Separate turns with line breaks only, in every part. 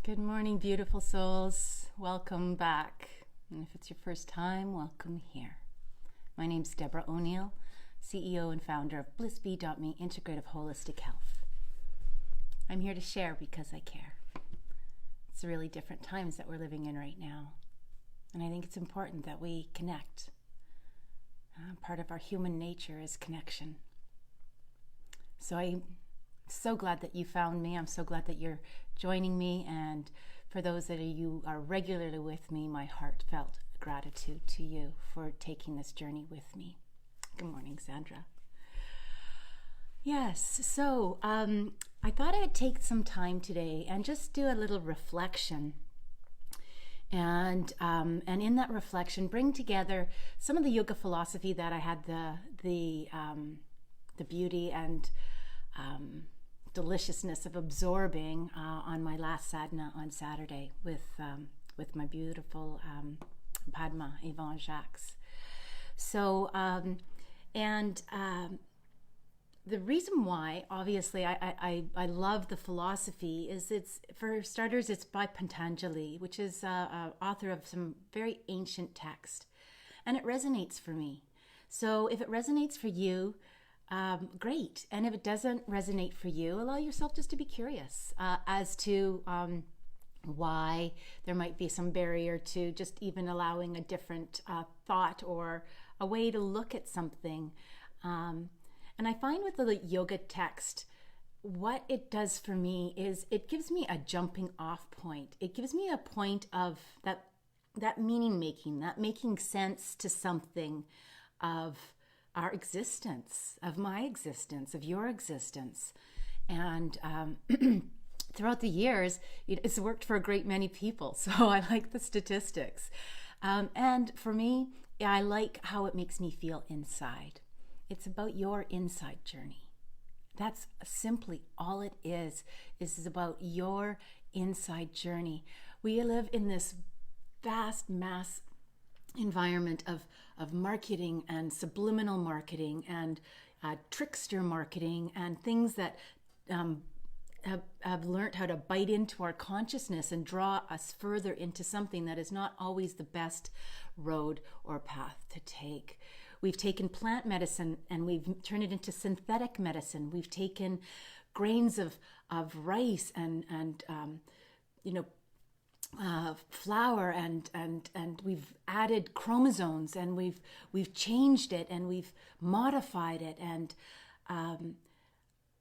Good morning, beautiful souls. Welcome back. And if it's your first time, welcome here. My name's Deborah O'Neill, CEO and founder of blissbee.me Integrative Holistic Health. I'm here to share because I care. It's really different times that we're living in right now. And I think it's important that we connect. Part of our human nature is connection. So I'm so glad that you found me. I'm so glad that you're joining me. And for those that you are regularly with me, my heartfelt gratitude to you for taking this journey with me. Good morning, Sandra. Yes, so I thought I'd take some time today and just do a little reflection. And in that reflection, bring together some of the yoga philosophy that I had the beauty and deliciousness of absorbing on my last sadhana on Saturday with my beautiful Padma Yvonne Jacques. So the reason why, obviously, I love the philosophy is it's, for starters, it's by Patanjali, which is author of some very ancient text, and it resonates for me. So if it resonates for you, great. And if it doesn't resonate for you, allow yourself just to be curious as to why there might be some barrier to just even allowing a different thought or a way to look at something. And I find with the yoga text, what it does for me is it gives me a jumping off point. It gives me a point of that meaning making, that making sense to something of our existence, of my existence, of your existence. And throughout the years, it's worked for a great many people. So I like the statistics. And for me, I like how it makes me feel inside. It's about your inside journey. That's simply all it is about your inside journey. We live in this vast mass environment of marketing and subliminal marketing and trickster marketing and things that have learned how to bite into our consciousness and draw us further into something that is not always the best road or path to take. We've taken plant medicine and we've turned it into synthetic medicine. We've taken grains of rice and flour and we've added chromosomes and we've changed it and we've modified it and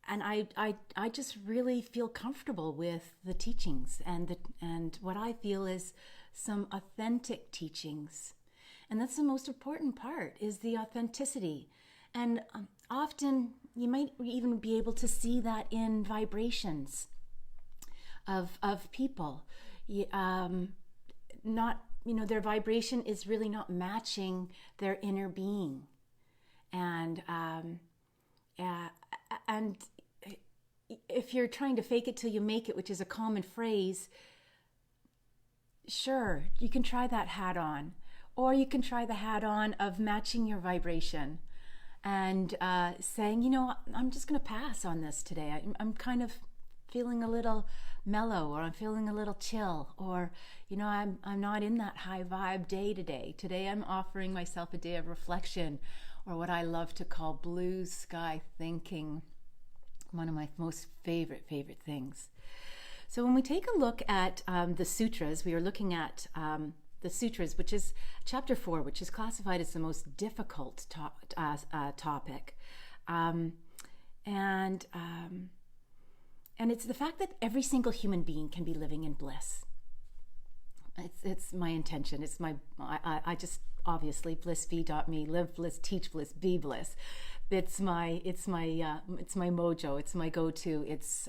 I just really feel comfortable with the teachings and what I feel is some authentic teachings. And that's the most important part, is the authenticity. And often you might even be able to see that in vibrations of people. Their vibration is really not matching their inner being. And if you're trying to fake it till you make it, which is a common phrase, sure, you can try that hat on. Or you can try the hat on of matching your vibration and saying, I'm just going to pass on this today. I'm kind of feeling a little mellow, or I'm feeling a little chill, or, I'm not in that high vibe day today. Today I'm offering myself a day of reflection, or what I love to call blue sky thinking. One of my most favorite things. So when we take a look at the sutras, we are looking at the sutras, which is chapter 4, which is classified as the most difficult topic. And it's the fact that every single human being can be living in bliss. It's my intention. I just, obviously, blissbee.me, live bliss, teach bliss, be bliss. It's my mojo. It's my go-to. It's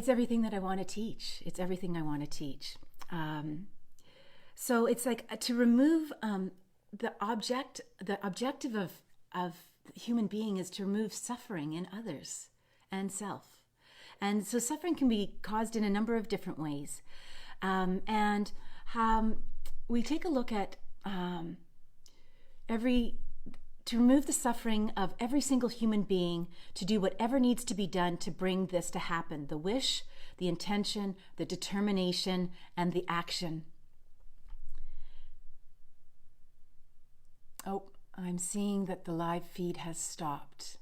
everything that I want to teach. It's everything I want to teach. So it's like to remove the objective of the human being is to remove suffering in others and self. And so suffering can be caused in a number of different ways. We take a look at every to remove the suffering of every single human being, to do whatever needs to be done to bring this to happen. The wish, the intention, the determination, and the action. Oh, I'm seeing that the live feed has stopped.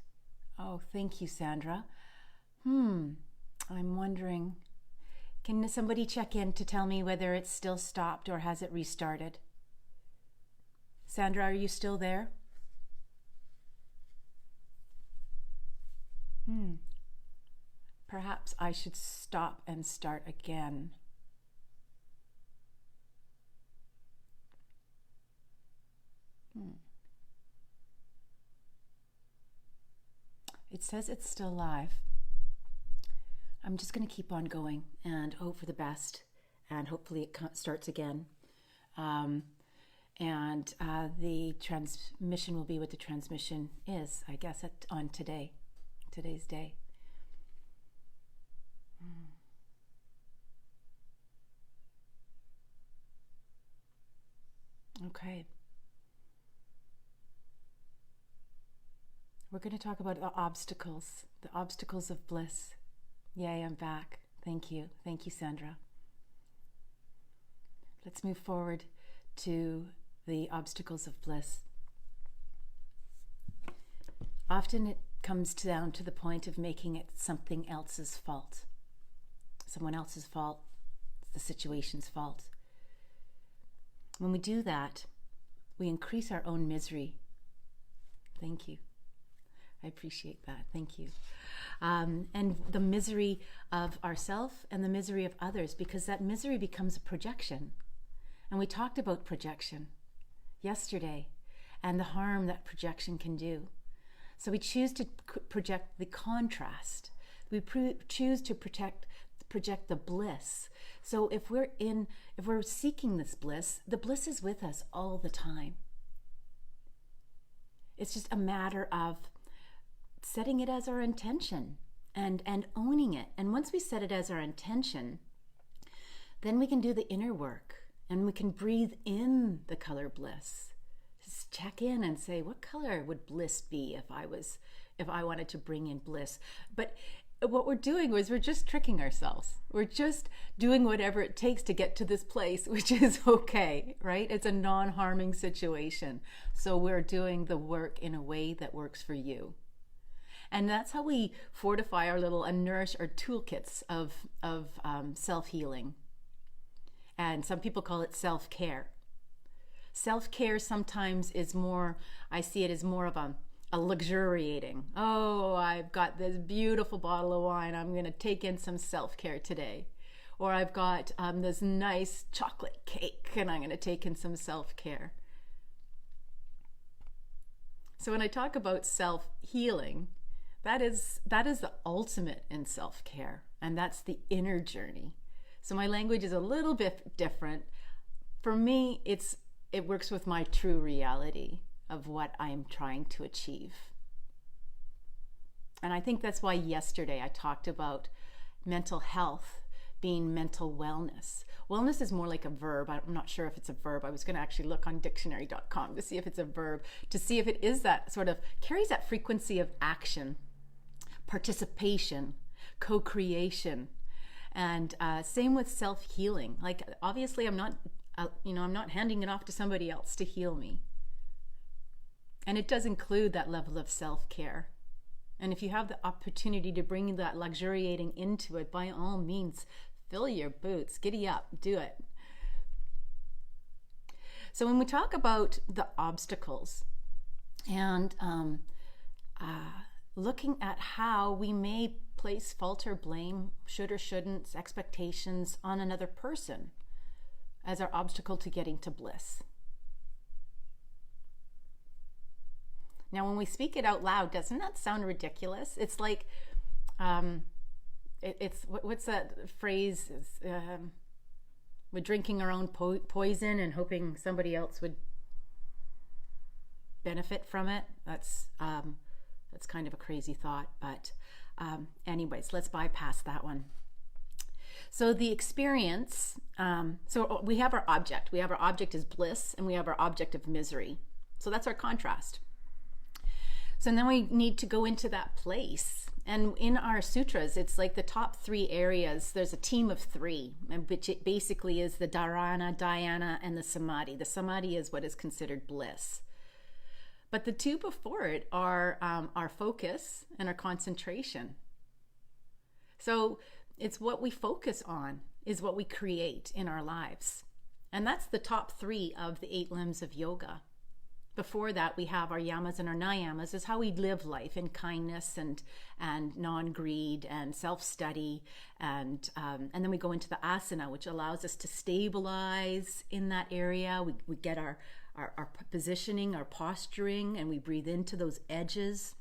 Oh, thank you, Sandra. I'm wondering, can somebody check in to tell me whether it's still stopped or has it restarted? Sandra, are you still there? Perhaps I should stop and start again. It says it's still live. I'm just going to keep on going and hope for the best, and hopefully it starts again. The transmission will be what the transmission is, I guess, on today's day. Okay. We're going to talk about the obstacles of bliss. Yay, I'm back. Thank you. Thank you, Sandra. Let's move forward to the obstacles of bliss. Often it comes down to the point of making it something else's fault. Someone else's fault, the situation's fault. When we do that, we increase our own misery. Thank you. I appreciate that. Thank you. And the misery of ourself and the misery of others, because that misery becomes a projection. And we talked about projection yesterday and the harm that projection can do. So we choose to project the contrast. We choose to project the bliss. So if we're seeking this bliss, the bliss is with us all the time. It's just a matter of setting it as our intention and owning it. And once we set it as our intention, then we can do the inner work and we can breathe in the color bliss. Just check in and say, what color would bliss be if I wanted to bring in bliss? But what we're doing is we're just tricking ourselves. We're just doing whatever it takes to get to this place, which is okay, right? It's a non-harming situation. So we're doing the work in a way that works for you. And that's how we fortify our little and nourish our toolkits of self-healing. And some people call it self-care. Self-care sometimes is more, I see it as more of a luxuriating. Oh, I've got this beautiful bottle of wine. I'm going to take in some self-care today. Or I've got this nice chocolate cake and I'm going to take in some self-care. So when I talk about self-healing, that is the ultimate in self-care, and that's the inner journey. So my language is a little bit different. For me, it works with my true reality of what I'm trying to achieve. And I think that's why yesterday I talked about mental health being mental wellness. Wellness is more like a verb. I'm not sure if it's a verb. I was going to actually look on dictionary.com to see if it's a verb, to see if it is that sort of, carries that frequency of action, participation, co-creation, and same with self-healing. Like, obviously I'm not handing it off to somebody else to heal me. And it does include that level of self-care. And if you have the opportunity to bring that luxuriating into it, by all means, fill your boots, giddy up, do it. So when we talk about the obstacles and looking at how we may place fault or blame, should or shouldn't, expectations on another person as our obstacle to getting to bliss. Now, when we speak it out loud, doesn't that sound ridiculous? It's like, what's that phrase? We're drinking our own poison and hoping somebody else would benefit from it. That's kind of a crazy thought, but anyways, let's bypass that one. So the experience, so we have our object. We have our object as bliss, and we have our object of misery. So that's our contrast. So then we need to go into that place. And in our sutras, it's like the top 3 areas. There's a team of 3, which it basically is the dharana, dhyana, and the samadhi. The samadhi is what is considered bliss. But the 2 before it are our focus and our concentration. So it's what we focus on is what we create in our lives. And that's the top 3 of the 8 limbs of yoga. Before that, we have our yamas and our niyamas, is how we live life in kindness and non-greed and self-study. And then we go into the asana, which allows us to stabilize in that area. We get our positioning, our posturing, and we breathe into those edges.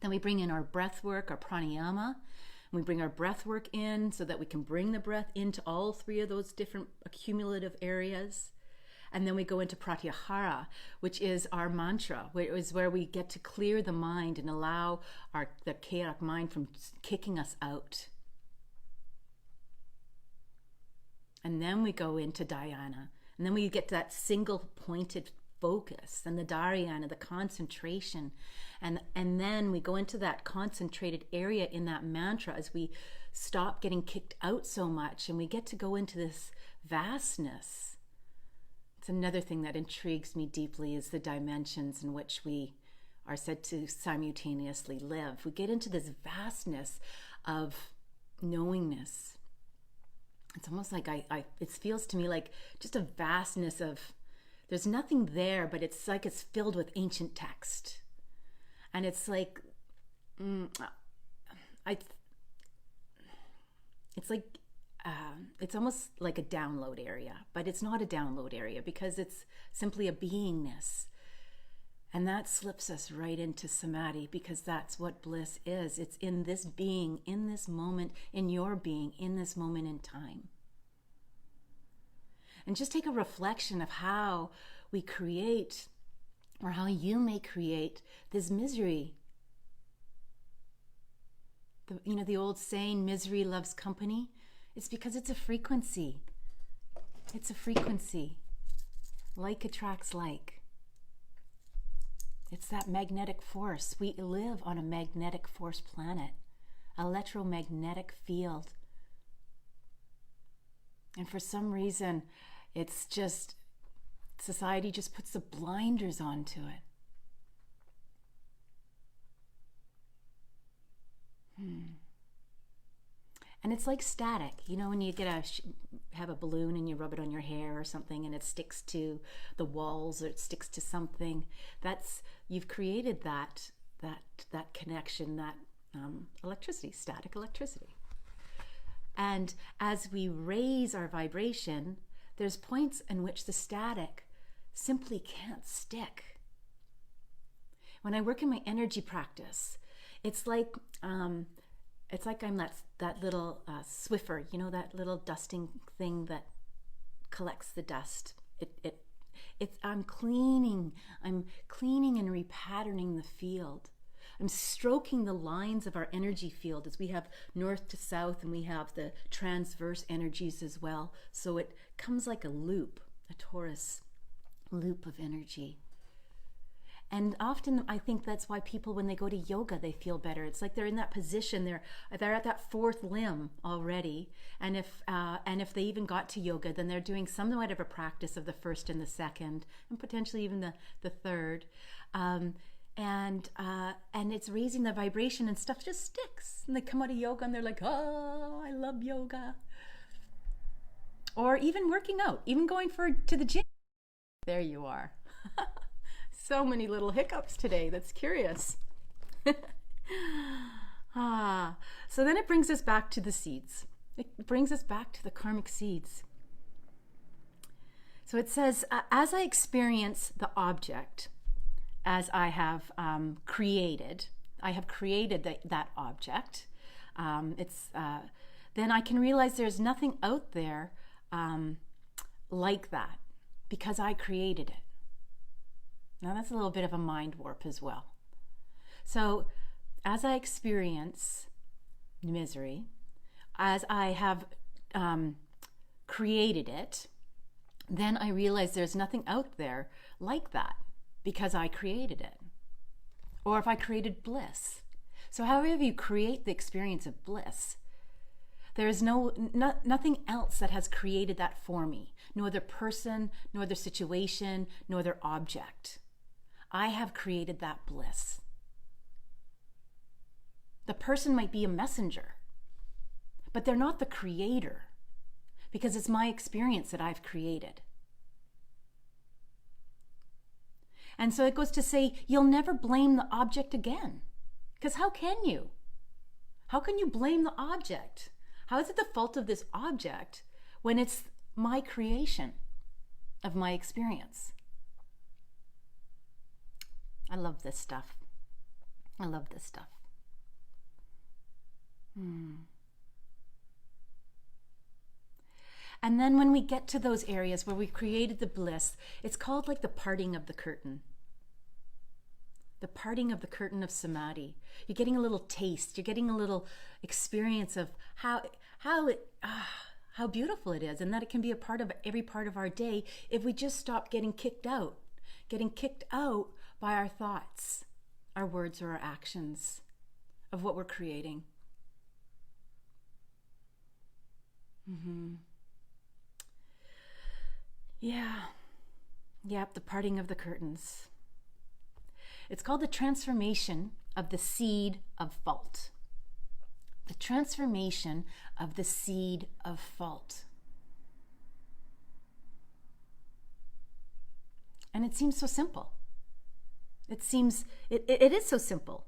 Then we bring in our breath work, our pranayama. And we bring our breath work in so that we can bring the breath into all 3 of those different accumulative areas. And then we go into pratyahara, which is our mantra, where we get to clear the mind and allow the chaotic mind from kicking us out. And then we go into dhyana. And then we get to that single pointed focus and the dharana, the concentration. And then we go into that concentrated area in that mantra as we stop getting kicked out so much, and we get to go into this vastness. It's another thing that intrigues me deeply is the dimensions in which we are said to simultaneously live. We get into this vastness of knowingness. It's almost like it feels to me like just a vastness of, there's nothing there, but it's like it's filled with ancient text. And it's like, it's almost like a download area, but it's not a download area because it's simply a beingness. And that slips us right into samadhi, because that's what bliss is. It's in this being, in this moment, in your being, in this moment in time. And just take a reflection of how we create, or how you may create, this misery. The old saying, misery loves company. It's because it's a frequency. It's a frequency. Like attracts like. It's that magnetic force. We live on a magnetic force planet, electromagnetic field. And for some reason, it's just, society just puts the blinders onto it. And it's like static. When you have a balloon and you rub it on your hair or something, and it sticks to the walls or it sticks to something. You've created that connection, that electricity, static electricity. And as we raise our vibration, there's points in which the static simply can't stick. When I work in my energy practice, it's like I'm that little Swiffer, that little dusting thing that collects the dust. I'm cleaning and repatterning the field. I'm stroking the lines of our energy field as we have north to south, and we have the transverse energies as well. So it comes like a loop, a torus loop of energy. And often I think that's why people, when they go to yoga, they feel better. It's like they're in that position. They're at that 4th limb already. And if they even got to yoga, then they're doing somewhat of a practice of the 1st and the 2nd, and potentially even the 3rd. And it's raising the vibration, and stuff just sticks. And they come out of yoga and they're like, oh, I love yoga. Or even working out, even going to the gym. There you are. So many little hiccups today. That's curious. So then it brings us back to the seeds. It brings us back to the karmic seeds. So it says, as I experience the object, as I have created that object, then I can realize there's nothing out there like that, because I created it. Now that's a little bit of a mind warp as well. So as I experience misery, as I have created it, then I realize there's nothing out there like that, because I created it. or if I created bliss. So however you create the experience of bliss, there is nothing else that has created that for me. No other person, no other situation, no other object. I have created that bliss. The person might be a messenger, but they're not the creator, because it's my experience that I've created. And so it goes to say, you'll never blame the object again. Because how can you? How can you blame the object? How is it the fault of this object when it's my creation of my experience? I love this stuff. I love this stuff. And then when we get to those areas where we created the bliss, it's called like the parting of the curtain. The parting of the curtain of samadhi. You're getting a little taste. You're getting a little experience of how beautiful it is, and that it can be a part of every part of our day if we just stop getting kicked out by our thoughts, our words, or our actions of what we're creating. The parting of the curtains. It's called the transformation of the seed of fault. The transformation of the seed of fault. And it seems so simple. It is so simple.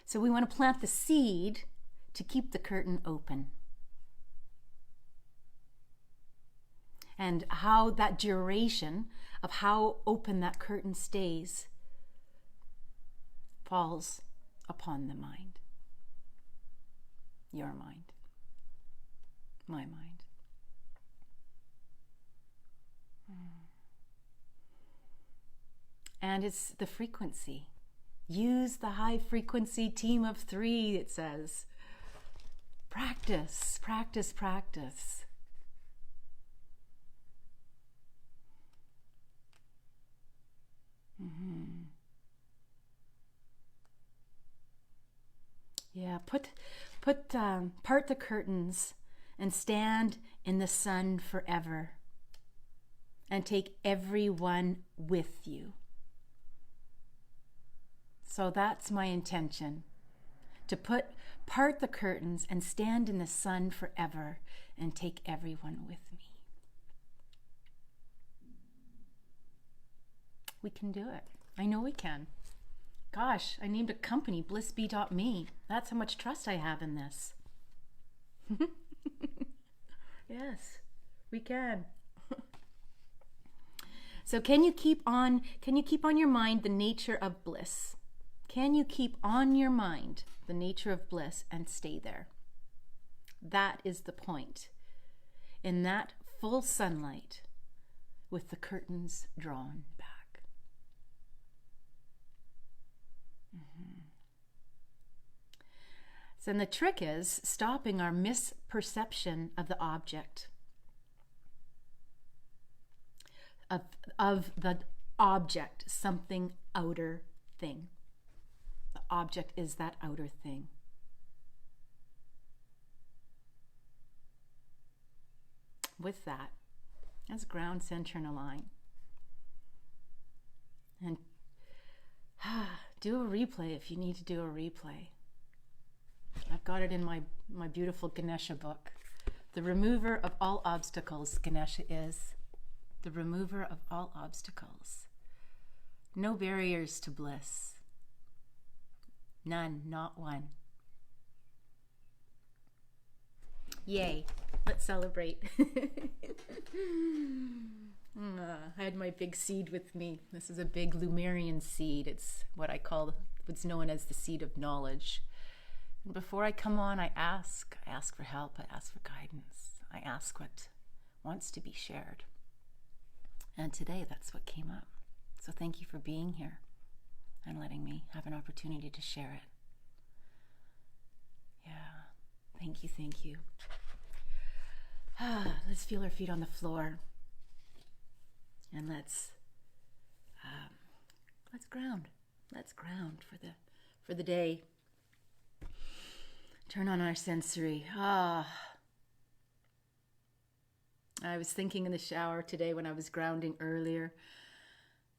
So we want to plant the seed to keep the curtain open. And how that duration of how open that curtain stays falls upon the mind. Your mind. My mind. And it's the frequency. Use the high frequency team of 3, it says. Practice, practice, practice. Part the curtains and stand in the sun forever, and take everyone with you. So that's my intention, to part the curtains and stand in the sun forever and take everyone with me. We can do it. I know we can. Gosh, I named a company, blissbee.me. That's how much trust I have in this. Yes, we can. So can you keep on your mind the nature of bliss? Can you keep on your mind the nature of bliss and stay there? That is the point. In that full sunlight with the curtains drawn back. So then the trick is stopping our misperception of the object. Of the object, something outer thing. The object is that outer thing. With that, let's ground, center, and align. And do a replay if you need to do a replay. I've got it in my beautiful Ganesha book. The remover of all obstacles, Ganesha is. The remover of all obstacles. No barriers to bliss. None, not one. Yay, let's celebrate. I had my big seed with me. This is a big Lumerian seed. It's what's known as the seed of knowledge. And before I come on, I ask for help, I ask for guidance. I ask what wants to be shared. And today, that's what came up. So thank you for being here and letting me have an opportunity to share it. Yeah, thank you. Let's feel our feet on the floor. And let's ground. Let's ground for the day. Turn on our sensory. I was thinking in the shower today when I was grounding earlier.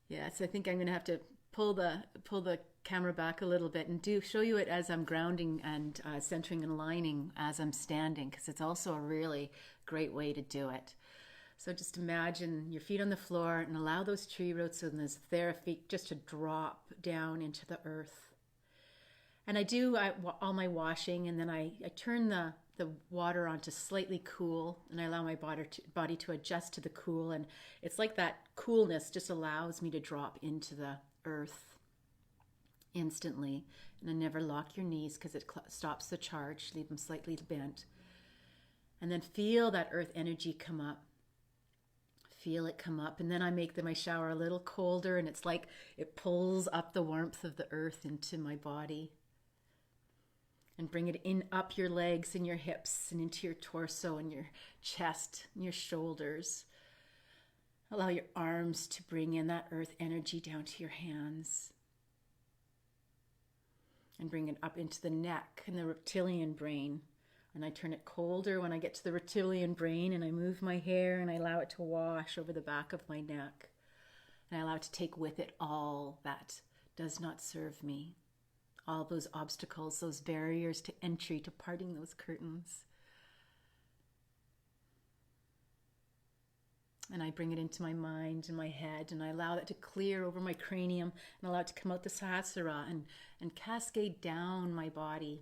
Yes, I think I'm going to have to pull the camera back a little bit and show you it as I'm grounding and centering and aligning as I'm standing, because it's also a really great way to do it. So just imagine your feet on the floor and allow those tree roots and those feet just to drop down into the earth. And I do all my washing, and then I turn the water on to slightly cool, and I allow my body to adjust to the cool. And it's like that coolness just allows me to drop into the earth instantly. And I never lock your knees because it stops the charge. Leave them slightly bent. And then feel that earth energy come up. Feel it come up. And then I make my shower a little colder, and it's like it pulls up the warmth of the earth into my body. And bring it in up your legs and your hips and into your torso and your chest and your shoulders. Allow your arms to bring in that earth energy down to your hands. And bring it up into the neck and the reptilian brain. And I turn it colder when I get to the reptilian brain, and I move my hair and I allow it to wash over the back of my neck. And I allow it to take with it all that does not serve me. All those obstacles, those barriers to entry, to parting those curtains. And I bring it into my mind and my head, and I allow that to clear over my cranium, and allow it to come out the Sahasrara and cascade down my body.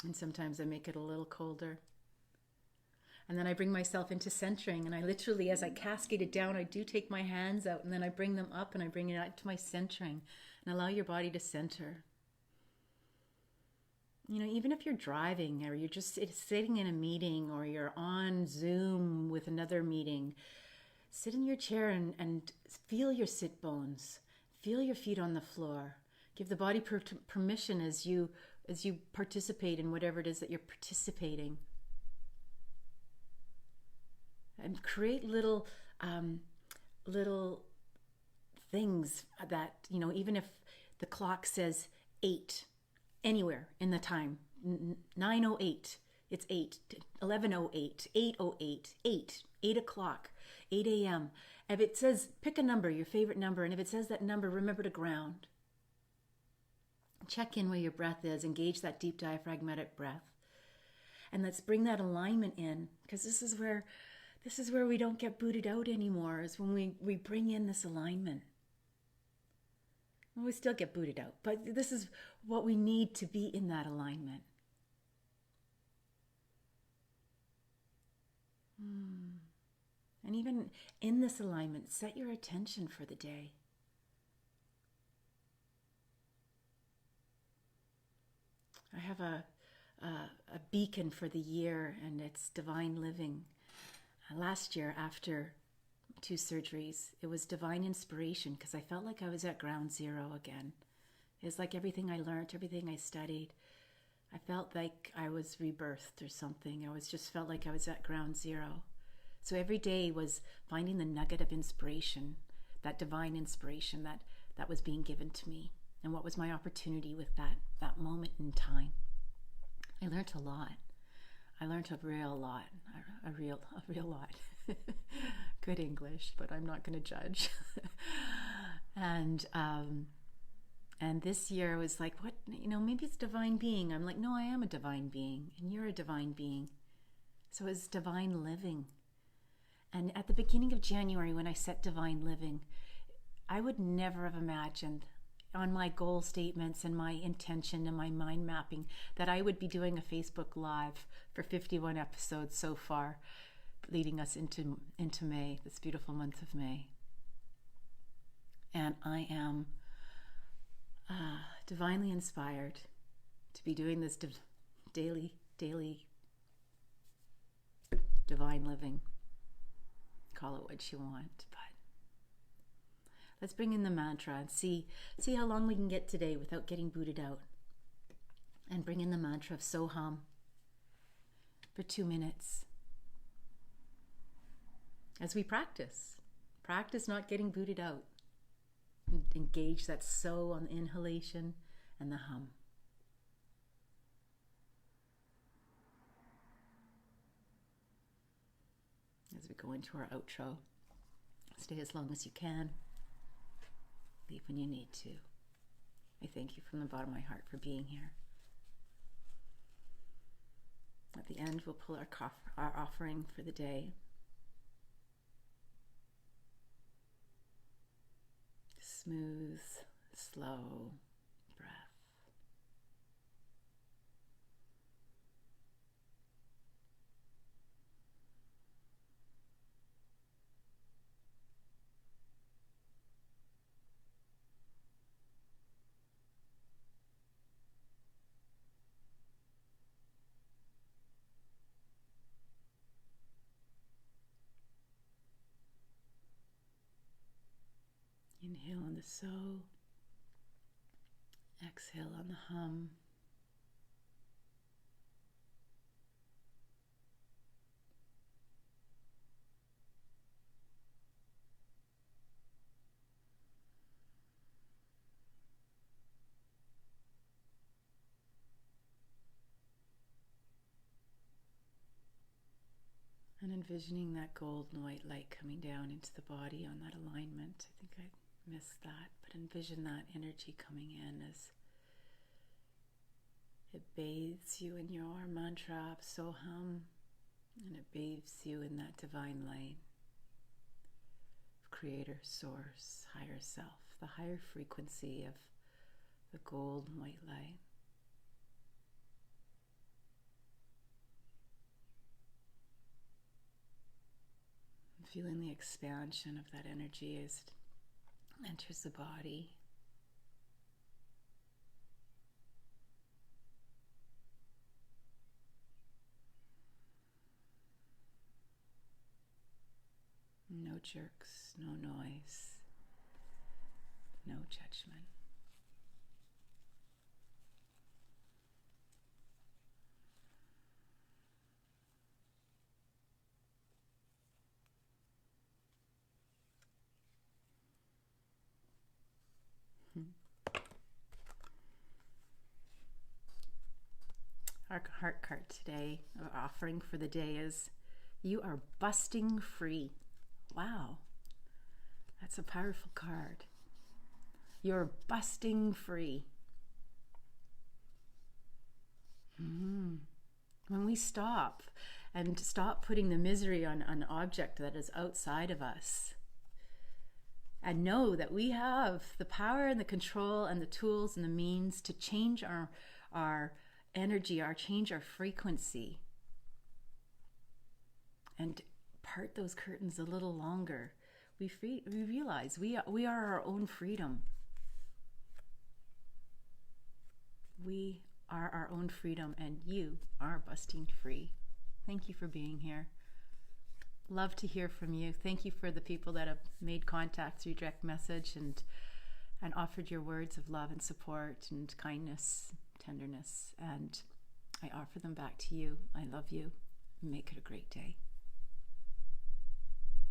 And sometimes I make it a little colder. And then I bring myself into centering, and I literally, as I cascade it down, I do take my hands out, and then I bring them up and I bring it out to my centering, and allow your body to center. You know, even if you're driving or you're just sitting in a meeting or you're on Zoom with another meeting, sit in your chair and feel your sit bones. Feel your feet on the floor. Give the body permission as you participate in whatever it is that you're participating. And create little things that, you know, even if the clock says 8, anywhere in the time, 9:08, it's 8, 11:08, 8:08, 8 o'clock, 8 a.m. If it says, pick a number, your favorite number, and if it says that number, remember to ground. Check in where your breath is, engage that deep diaphragmatic breath. And let's bring that alignment in, because this is where we don't get booted out anymore, is when we bring in this alignment. Well, we still get booted out, but this is what we need to be in that alignment. And even in this alignment, set your attention for the day. I have a beacon for the year, and it's divine living. Last year, after 2 surgeries, it was divine inspiration, because I felt like I was at ground zero again. It was like everything I learned, everything I studied, I felt like I was rebirthed or something. Just felt like I was at ground zero. So every day was finding the nugget of inspiration, that divine inspiration that was being given to me, and what was my opportunity with that moment in time. I learned a lot. I learned a real lot. Good English, but I'm not going to judge. And this year was like, what, maybe it's divine being. I'm like, no, I am a divine being, and you're a divine being. So it's divine living. And at the beginning of January, when I set divine living, I would never have imagined on my goal statements and my intention and my mind mapping that I would be doing a Facebook Live for 51 episodes so far, leading us into May, this beautiful month of May. And I am divinely inspired to be doing this daily divine living. Call it what you want, but let's bring in the mantra and see how long we can get today without getting booted out. And bring in the mantra of Soham for 2 minutes. as we practice. Practice not getting booted out. Engage that so on the inhalation and the hum. As we go into our outro, stay as long as you can. Leave when you need to. I thank you from the bottom of my heart for being here. At the end, we'll pull our offering for the day. Smooth, slow breath. Inhale on the so, exhale on the hum. And envisioning that golden white light coming down into the body on that alignment. I think I missed that, but envision that energy coming in as it bathes you in your mantra of Soham, and it bathes you in that divine light of Creator, Source, Higher Self, the higher frequency of the golden white light. Feeling the expansion of that energy as it enters the body. No jerks, no noise, no judgment. Our heart card today, our offering for the day is, you are busting free. Wow, that's a powerful card. You're busting free. When we stop and stop putting the misery on an object that is outside of us, and know that we have the power and the control and the tools and the means to change our energy, change our frequency, and part those curtains a little longer, we realize we are our own freedom. We are our own freedom, and you are busting free. Thank you for being here. Love to hear from you. Thank you for the people that have made contact through direct message and offered your words of love and support and kindness, tenderness, and I offer them back to you. I love you. Make it a great day.